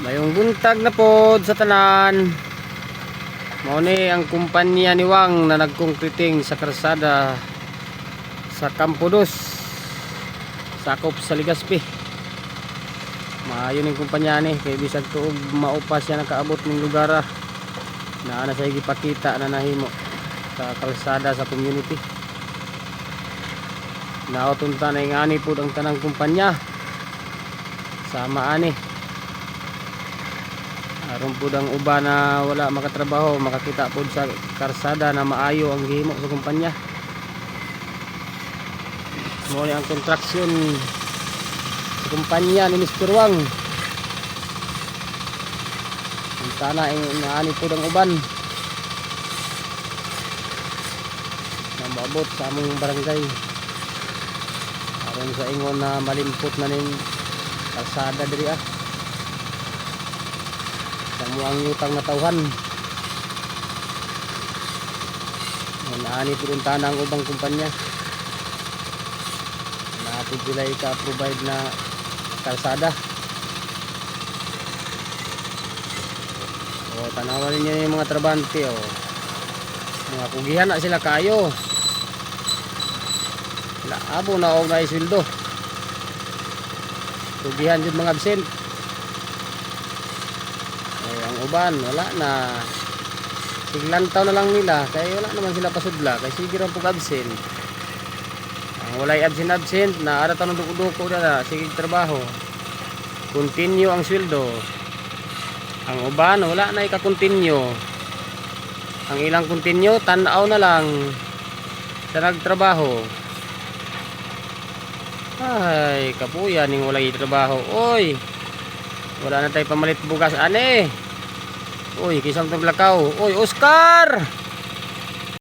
Mayong buntag na pod sa tanan. Mao ni ang kumpanya ni Wang na nagkongkriting sa karsada sa Campo 2, sakop sa Legazpi. Maayo ning kumpanya ni kay bisag tuog maupa siya nakaabot ning lugar na ana sa gipakita na nahimo sa kalsada sa community. Nautunta na ingani pod ang tanang kumpanya sama ani aron pod ang uban na wala makatrabaho makakita pod sa karsada na maayo ang gihimo sa kumpanya. Mo ni ang kontraksyon sa kumpanya ni Mr. Wang. Sana inaani pod ang uban na maabot sa among barangay aron sa ingon na malimpot na ning kalsada diri sa muang yutang na tawhan. Naani po rin tanang ubang kumpanya na po sila ika-provide na kalsada. O tanawan ninyo yung mga trabante mga pugihan na sila kayo. Abo na og na isildo. Pugihan jud mga absent. Ang uban wala na, siglantaw na lang nila kaya wala naman sila pasudla kay sige ra pug absent. Ang walay absent na ara tanong duko na sige trabaho, continue ang sweldo. Ang uban wala na ika-continue, ang ilang continue tan-aw na lang sa nagtrabaho. Ay kapuya ning walay trabaho. Oy, wala na tay pamalit bugas ane. Uy, kisang taglakaw. Uy, Oscar!